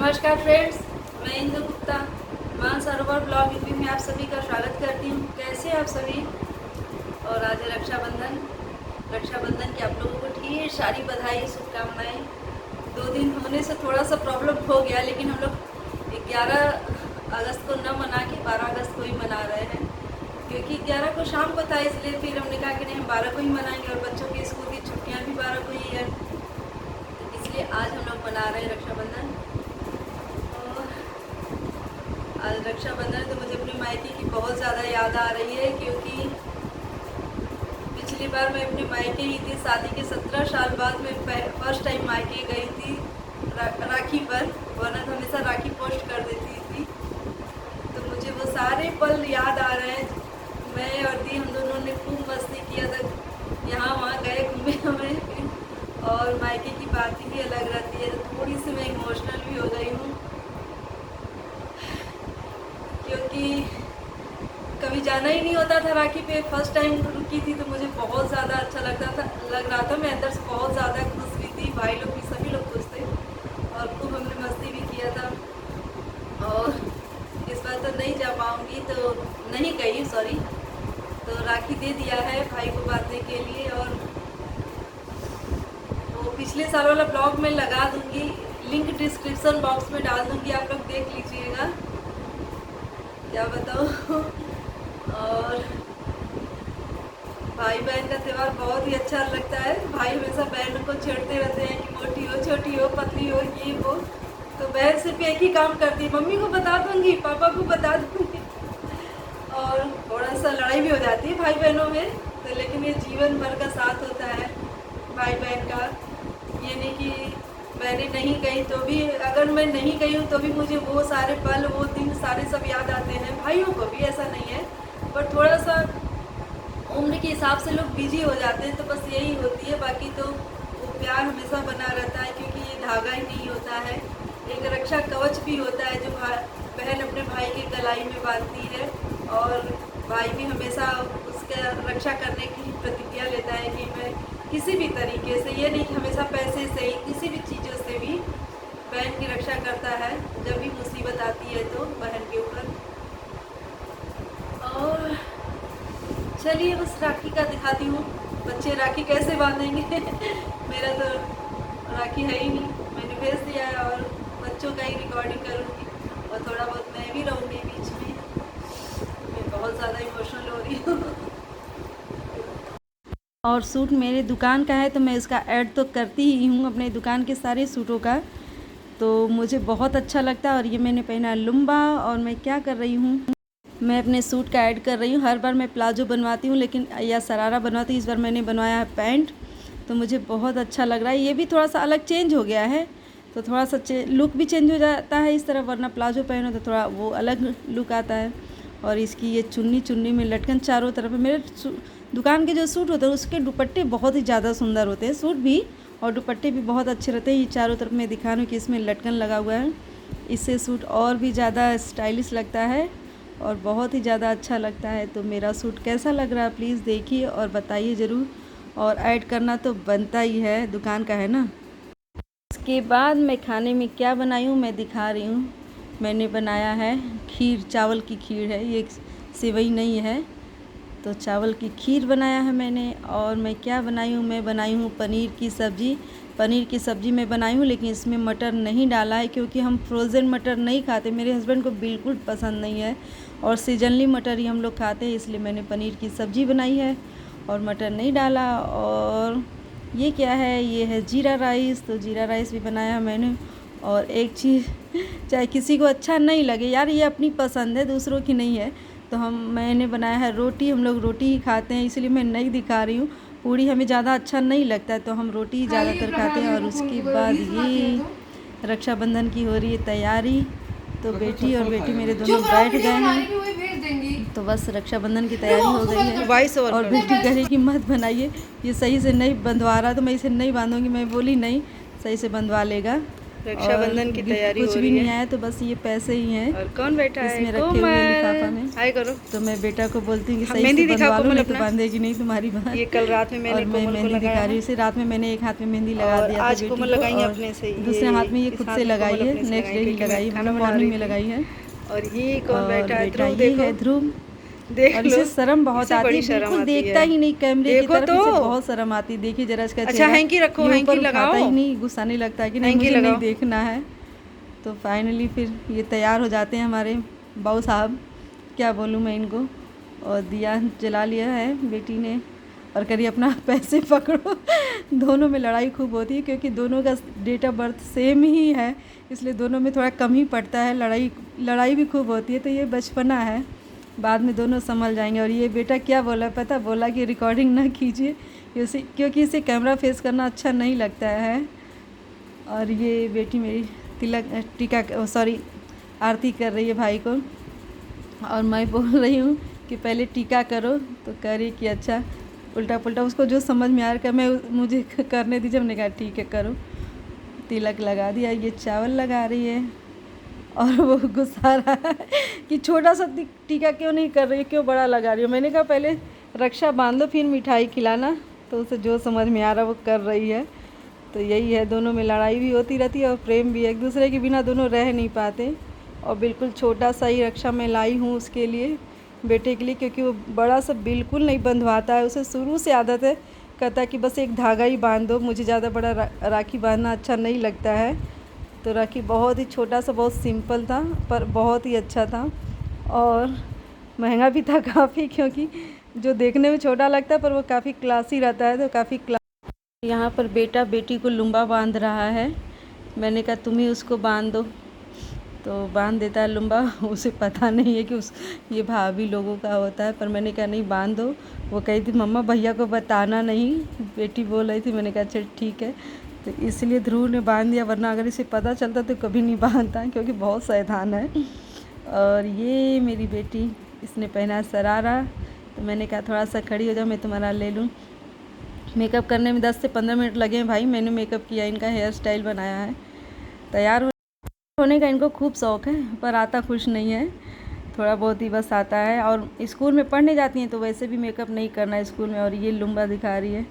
नमस्कार फ्रेंड्स, मैं Indu Gupta Mansarovar blog UP में आप सभी का स्वागत करती हूँ। कैसे हैं आप सभी। और आज है रक्षाबंधन की आप लोगों को ढेर सारी बधाई शुभकामनाएं। 2 दिन होने से थोड़ा सा प्रॉब्लम हो गया, लेकिन हम लोग 11 अगस्त को न मना के 12 अगस्त को ही मना रहे हैं, क्योंकि 11 को शाम को था, इसलिए फिर हमने कहा कि नहीं हम 12 को ही मनाएंगे और बच्चों की स्कूल की छुट्टियाँ भी 12 को ही है, तो इसलिए आज हम लोग मना रहे हैं रक्षाबंधन। आज रक्षाबंधन तो मुझे अपनी मायके की बहुत ज़्यादा याद आ रही है, क्योंकि पिछली बार मैं अपने मायके ही थी। शादी के 17 साल बाद मैं फर्स्ट टाइम मायके गई थी राखी पर, वरना तो हमेशा राखी पोस्ट कर देती थी। तो मुझे वो सारे पल याद आ रहे हैं। मैं और दी हम दोनों ने खूब मस्ती किया था, यहाँ वहाँ गए घूमे हमें, और मायके की बात ही अलग रहती है। तो थोड़ी सी मैं इमोशनल भी हो गई हूँ, क्योंकि कभी जाना ही नहीं होता था राखी पे। फर्स्ट टाइम रुकी थी तो मुझे बहुत ज़्यादा अच्छा लग रहा था। मैं अंदर से बहुत ज़्यादा खुश भी थी, भाई लोग भी, सभी लोग खुश थे, और खूब हमने मस्ती भी किया था। और इस बार तो नहीं जा पाऊँगी, तो नहीं गई, सॉरी। तो राखी दे दिया है भाई को बांधने के लिए, और वो पिछले साल वाला ब्लॉग में लगा दूँगी, लिंक डिस्क्रिप्शन बॉक्स में डाल दूँगी, आप लोग देख लीजिएगा। क्या बताऊँ। और भाई बहन का त्यौहार बहुत ही अच्छा लगता है। भाई हमेशा बहन को छेड़ते रहते हैं कि मोटी हो, छोटी हो, पतली हो, ये वो। तो बहन सिर्फ एक ही काम करती है, मम्मी को बता दूंगी, पापा को बता दूंगी। और थोड़ा सा लड़ाई भी हो जाती है भाई बहनों में, तो लेकिन ये जीवन भर का साथ होता है भाई बहन का। ये नहीं कि मैंने नहीं गई तो भी, अगर मैं नहीं गई हूँ तो भी मुझे वो सारे पल, वो दिन सारे सब याद आते हैं। भाइयों को भी ऐसा नहीं है, पर थोड़ा सा उम्र के हिसाब से लोग बिजी हो जाते हैं, तो बस यही होती है। बाकी तो वो प्यार हमेशा बना रहता है, क्योंकि ये धागा ही नहीं होता है, एक रक्षा कवच भी होता है जो बहन अपने भाई की कलाई में बांधती है, और भाई भी हमेशा उसका रक्षा करने की प्रतिज्ञा लेता है कि मैं किसी भी तरीके से, ये नहीं कि हमेशा पैसे से ही, किसी भी चीज़ों से भी बहन की रक्षा करता है जब भी मुसीबत आती है तो बहन के ऊपर। और चलिए बस राखी का दिखाती हूँ, बच्चे राखी कैसे बांधेंगे। मेरा तो राखी है ही नहीं, मैंने भेज दिया है, और बच्चों का ही रिकॉर्डिंग करूँगी, और थोड़ा बहुत मैं भी रहूँगी बीच में। मैं बहुत ज़्यादा इमोशनल हो रही हूँ। और सूट मेरे दुकान का है, तो मैं इसका ऐड तो करती ही हूँ अपने दुकान के सारे सूटों का, तो मुझे बहुत अच्छा लगता है। और ये मैंने पहना लुम्बा, और मैं क्या कर रही हूँ, मैं अपने सूट का ऐड कर रही हूँ। हर बार मैं प्लाजो बनवाती हूँ, लेकिन या शरारा बनवाती हूँ, इस बार मैंने बनवाया है पैंट, तो मुझे बहुत अच्छा लग रहा है। ये भी थोड़ा सा अलग चेंज हो गया है, तो थोड़ा सा लुक भी चेंज हो जाता है इस तरह, वरना प्लाजो पहनो तो थोड़ा वो अलग लुक आता है। और इसकी ये चुन्नी में लटकन चारों तरफ है। मेरे दुकान के जो सूट होते हैं उसके दुपट्टे बहुत ही ज़्यादा सुंदर होते हैं, सूट भी और दुपट्टे भी बहुत अच्छे रहते हैं। ये चारों तरफ मैं दिखा रही हूँ कि इसमें लटकन लगा हुआ है, इससे सूट और भी ज़्यादा स्टाइलिश लगता है और बहुत ही ज़्यादा अच्छा लगता है। तो मेरा सूट कैसा लग रहा है प्लीज़ देखिए और बताइए ज़रूर, और ऐड करना तो बनता ही है, दुकान का है ना। इसके बाद मैं खाने में क्या बनाई हूँ मैं दिखा रही हूँ। मैंने बनाया है खीर, चावल की खीर है, ये सेवई नहीं है, तो चावल की खीर बनाया है मैंने। और मैं क्या बनाई हूँ, मैं बनाई हूँ पनीर की सब्ज़ी। पनीर की सब्ज़ी मैं बनाई हूँ, लेकिन इसमें मटर नहीं डाला है, क्योंकि हम फ्रोज़न मटर नहीं खाते, मेरे हस्बैंड को बिल्कुल पसंद नहीं है, और सीजनली मटर ही हम लोग खाते हैं, इसलिए मैंने पनीर की सब्ज़ी बनाई है और मटर नहीं डाला। और ये क्या है, ये है जीरा राइस, तो जीरा राइस भी बनाया मैंने। और एक चीज़, चाहे किसी को अच्छा नहीं लगे यार, ये अपनी पसंद है, दूसरों की नहीं है, तो मैंने बनाया है रोटी। हम लोग रोटी ही खाते हैं, इसलिए मैं नहीं दिखा रही हूँ। पूड़ी हमें ज़्यादा अच्छा नहीं लगता है, तो हम रोटी ही ज़्यादातर खाते हैं। और उसके बाद ये रक्षाबंधन की हो रही है तैयारी, तो बेटी और बेटी मेरे दोनों बैठ गए हैं, तो बस रक्षाबंधन की तैयारी हो गई है। और बेटी कह रही कि मत बनाइए, ये सही से नहीं बंधवा रहा, तो मैं इसे नहीं बांधूंगी। मैं बोली नहीं, सही से बंधवा लेगा। रक्षाबंधन की तैयारी कुछ भी नहीं आया, तो बस ये पैसे ही हैं और कौन बैठा है इसमें रखे हुए लिफाफा में। हाय करो। तो मैं बेटा को बोलती हूँ कि सही मेहंदी से दिखा बंधवा लो, कोमल नहीं तो अपना। बांधेगी नहीं तुम्हारी बात। ये कल रात में मैंने और मैं कोमल को मेहंदी दिखा लगाया रही हूँ। इसे रात में मैंने एक हाथ में मेहंदी लगा और दिया था आज बेटी कोमल को, लगाई है और अपने से, दूसरे हाथ में ये इस खुद हाथ से में लगाई कोमल है, अपने से नेक्स्ट डे लगाई ही क्योंकि लगाई, मैं खाना मतलब बना मॉर्निंग रही में थी। लगाई है। और ये कौन और बैठा है? बेटा ध्रुव ये देखो, है ध्रुव। देख और लो, इसे शर्म बहुत इसे आती बड़ी है, शर्म बिल्कुल आती देखता है। ही नहीं कैमरे की देखो तरफ, तो। इसे बहुत शर्म आती है। देखिए जरा इसका अच्छा चेहरा, हैंकी रखो, ये हैंकी ऊपर उठाता लगाओ, ही नहीं, गुस्सा नहीं लगता है कि नहीं हैंकी मुझे नहीं लगाओ। देखना है। तो फाइनली फिर ये तैयार हो जाते हैं हमारे बाबू साहब, क्या बोलूँ मैं इनको। और दिया जला लिया है बेटी ने, और करिए अपना पैसे पकड़ो। दोनों में लड़ाई खूब होती है, क्योंकि दोनों का डेट ऑफ बर्थ सेम ही है, इसलिए दोनों में थोड़ा कम ही पड़ता है। लड़ाई भी खूब होती है। तो ये बचपना है, बाद में दोनों संभल जाएंगे। और ये बेटा क्या बोला पता, बोला कि रिकॉर्डिंग ना कीजिए क्योंकि इसे कैमरा फेस करना अच्छा नहीं लगता है। और ये बेटी मेरी टीका सॉरी आरती कर रही है भाई को, और मैं बोल रही हूँ कि पहले टीका करो, तो कह रही कि अच्छा, उल्टा पुल्टा उसको जो समझ में आ रहा है मुझे करने दीजिए। हमने कहा ठीक है करो। तिलक लगा दिया, ये चावल लगा रही है, और वो गुस्सा रहा है कि छोटा सा टीका क्यों नहीं कर रही है, क्यों बड़ा लगा रही हो। मैंने कहा पहले रक्षा बांध लो, फिर मिठाई खिलाना। तो उसे जो समझ में आ रहा है वो कर रही है। तो यही है, दोनों में लड़ाई भी होती रहती है और प्रेम भी। एक दूसरे के बिना दोनों रह नहीं पाते। और बिल्कुल छोटा सा ही रक्षा मैं लाई हूँ उसके लिए, बेटे के लिए, क्योंकि वो बड़ा सा बिल्कुल नहीं बंधवाता है। उसे शुरू से आदत है, कहता है कि बस एक धागा ही बांध दो, मुझे ज़्यादा बड़ा राखी बांधना अच्छा नहीं लगता है। तो राखी बहुत ही छोटा सा, बहुत सिंपल था, पर बहुत ही अच्छा था। और महंगा भी था काफ़ी, क्योंकि जो देखने में छोटा लगता है पर वो काफ़ी क्लासी रहता है। तो काफ़ी यहाँ पर बेटा बेटी को लुम्बा बांध रहा है। मैंने कहा तुम ही उसको बांध दो, तो बांध देता है लुम्बा। उसे पता नहीं है कि ये भाभी लोगों का होता है, पर मैंने कहा नहीं बांध दो। वो कही थी मम्मा भैया को बताना नहीं, बेटी बोल रही थी। मैंने कहा अच्छा ठीक है। तो इसलिए ध्रुव ने बांध दिया, वरना अगर इसे पता चलता तो कभी नहीं बांधता, क्योंकि बहुत शैतान है। और ये मेरी बेटी, इसने पहना शरारा। तो मैंने कहा थोड़ा सा खड़ी हो जाओ, मैं तुम्हारा ले लूँ। मेकअप करने में 10 से 15 मिनट लगे हैं भाई। मैंने मेकअप किया, इनका हेयर स्टाइल बनाया है। तैयार होने का इनको खूब शौक़ है, पर आता कुछ नहीं है, थोड़ा बहुत ही बस आता है। और स्कूल में पढ़ने जाती हैं तो वैसे भी मेकअप नहीं करना है स्कूल में। और ये लुम्बा दिखा रही है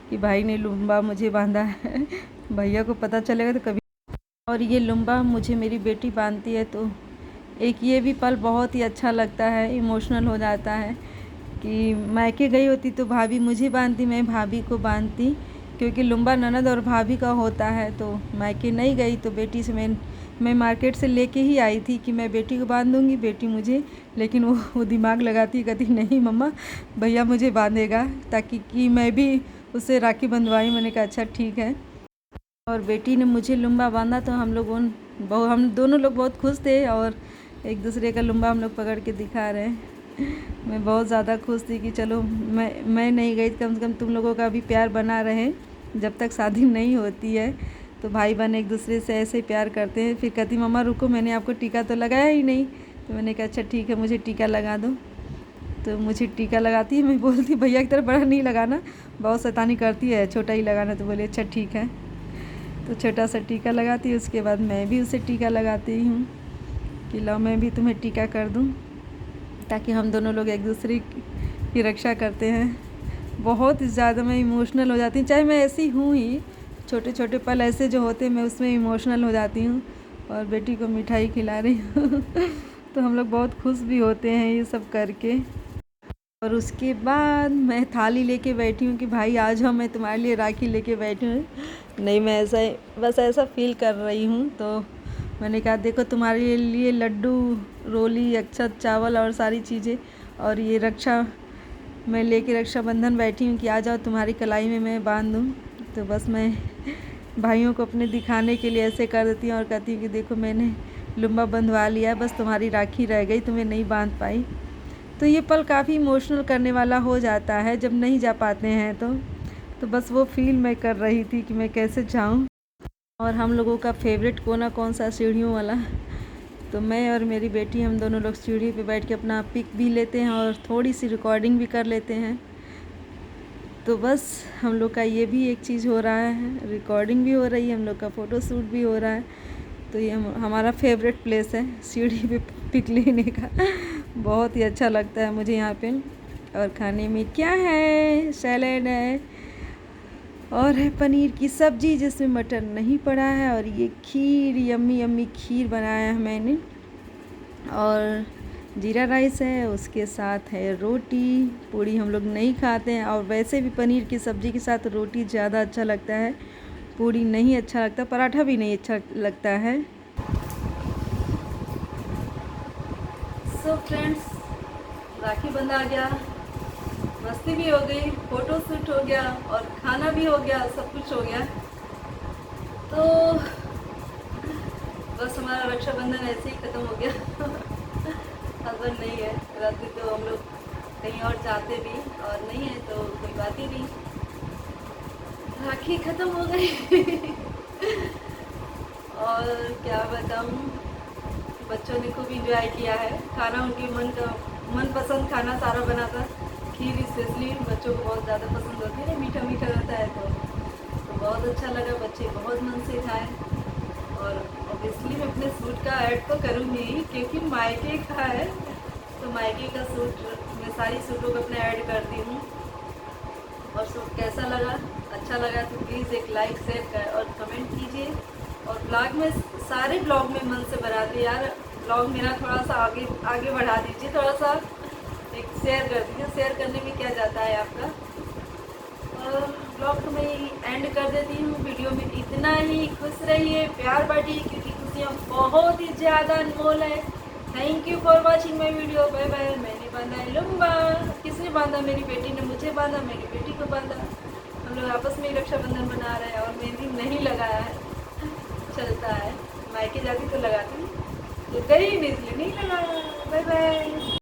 कि भाई ने लुम्बा मुझे बांधा है। भैया को पता चलेगा तो कभी। और ये लुम्बा मुझे मेरी बेटी बांधती है, तो एक ये भी पल बहुत ही अच्छा लगता है, इमोशनल हो जाता है कि मायके गई होती तो भाभी मुझे बांधती, मैं भाभी को बांधती, क्योंकि लुम्बा ननद और भाभी का होता है। तो मायके नहीं गई तो बेटी से मैं मार्केट से लेके ही आई थी कि मैं बेटी को बांध दूँगी, बेटी मुझे। लेकिन वो दिमाग लगाती, कहती नहीं मम्मा भैया मुझे बांधेगा, ताकि कि मैं भी उससे राखी बंधवाई। मैंने कहा अच्छा ठीक है। और बेटी ने मुझे लुम्बा बांधा, तो हम दोनों लोग बहुत खुश थे, और एक दूसरे का लुम्बा हम लोग पकड़ के दिखा रहे हैं। मैं बहुत ज़्यादा खुश थी कि चलो मैं नहीं गई, कम से कम तुम लोगों का भी प्यार बना रहे। जब तक शादी नहीं होती है तो भाई बहन एक दूसरे से ऐसे ही प्यार करते हैं। फिर कहती मम्मा रुको, मैंने आपको टीका तो लगाया ही नहीं। तो मैंने कहा अच्छा ठीक है, मुझे टीका लगा दो। तो मुझे टीका लगाती है। मैं बोलती भैया की तरह बड़ा नहीं लगाना, बहुत शैतानी करती है, छोटा ही लगाना। तो बोले अच्छा ठीक है। तो छोटा सा टीका लगाती है। उसके बाद मैं भी उसे टीका लगाती हूँ कि लो मैं भी तुम्हें टीका कर दूँ, ताकि हम दोनों लोग एक दूसरे की रक्षा करते हैं। बहुत ज़्यादा मैं इमोशनल हो जाती हूँ, चाहे मैं ऐसी हूँ ही, छोटे छोटे पल ऐसे जो होते हैं मैं उसमें इमोशनल हो जाती हूँ। और बेटी को मिठाई खिला रही हूँ। तो हम लोग बहुत खुश भी होते हैं ये सब करके। और उसके बाद मैं थाली लेके बैठी हूँ कि भाई आ जाओ, मैं तुम्हारे लिए राखी लेके बैठी हूँ। नहीं, मैं बस ऐसा फील कर रही हूँ। तो मैंने कहा देखो तुम्हारे लिए लड्डू, रोली, अक्षत, चावल और सारी चीज़ें, और ये रक्षा मैं लेके रक्षाबंधन बैठी हूँ कि आ जाओ तुम्हारी कलाई में मैं बांध दूँ। तो बस मैं भाइयों को अपने दिखाने के लिए ऐसे कर देती हूँ, और कहती हूँ कि देखो मैंने लुम्बा बंधवा लिया, बस तुम्हारी राखी रह गई, तुम्हें नहीं बांध पाई। तो ये पल काफ़ी इमोशनल करने वाला हो जाता है जब नहीं जा पाते हैं। तो बस वो फील मैं कर रही थी कि मैं कैसे जाऊँ। और हम लोगों का फेवरेट कोना कौन सा, सीढ़ियों वाला। तो मैं और मेरी बेटी हम दोनों लोग सीढ़ी पे बैठ के अपना पिक भी लेते हैं और थोड़ी सी रिकॉर्डिंग भी कर लेते हैं। तो बस हम लोग का ये भी एक चीज़ हो रहा है, रिकॉर्डिंग भी हो रही है, हम लोग का फ़ोटो शूट भी हो रहा है। तो ये हमारा फेवरेट प्लेस है सीढ़ी पे पिक लेने का। बहुत ही अच्छा लगता है मुझे यहाँ पे। और खाने में क्या है, सैलेड है और है पनीर की सब्ज़ी जिसमें मटर नहीं पड़ा है, और ये खीर, यम्मी यम्मी खीर बनाया है मैंने, और जीरा राइस है, उसके साथ है रोटी। पूड़ी हम लोग नहीं खाते हैं, और वैसे भी पनीर की सब्ज़ी के साथ रोटी ज़्यादा अच्छा लगता है, पूड़ी नहीं अच्छा लगता, पराठा भी नहीं अच्छा लगता है। सो फ्रेंड्स, राखी बंध आ गया, मस्ती भी हो गई, फ़ोटो शूट हो गया और खाना भी हो गया, सब कुछ हो गया। तो बस हमारा रक्षाबंधन ऐसे ही ख़त्म हो गया। हस्बैंड नहीं है, रहते तो हम लोग कहीं और जाते भी, और नहीं है तो कोई बात ही नहीं, राखी ख़त्म हो गई। और क्या बताऊँ, बच्चों ने खूब इंजॉय किया है, खाना उनकी मनपसंद खाना सारा बना था। खीर स्पेशली बच्चों को बहुत ज़्यादा पसंद होती है, मीठा मीठा रहता है, तो बहुत अच्छा लगा, बच्चे बहुत मन से खाए। और ऑब्वियसली मैं अपने सूट का ऐड तो करूँगी क्योंकि मायके का है, तो मायके का सूट मैं सारी सूटों को अपने ऐड करती हूँ। और सूट कैसा लगा, अच्छा लगा तो प्लीज़ एक लाइक, शेयर और कमेंट कीजिए। और ब्लॉग में, सारे ब्लॉग में मन से बनाती यार, ब्लॉग मेरा थोड़ा सा आगे बढ़ा दीजिए, थोड़ा सा एक शेयर कर दीजिए, शेयर करने में क्या जाता है आपका। और ब्लॉग तो मैं एंड कर देती हूँ, वीडियो में इतना ही। खुश रहिए, प्यार बांटिए, क्योंकि खुशियाँ बहुत ही ज़्यादा अनमोल है। Thank you for watching my video. Bye bye. मैंने बांधा है लुम्बा, किसने बांधा, मेरी बेटी ने मुझे बांधा, मेरी बेटी को बांधा, हम लोग आपस में ही रक्षाबंधन मना रहे हैं। और मेहंदी नहीं लगाया है, चलता है, मायके जाती तो लगाती, तो गई नहीं इसलिए नहीं लगाया। Bye bye.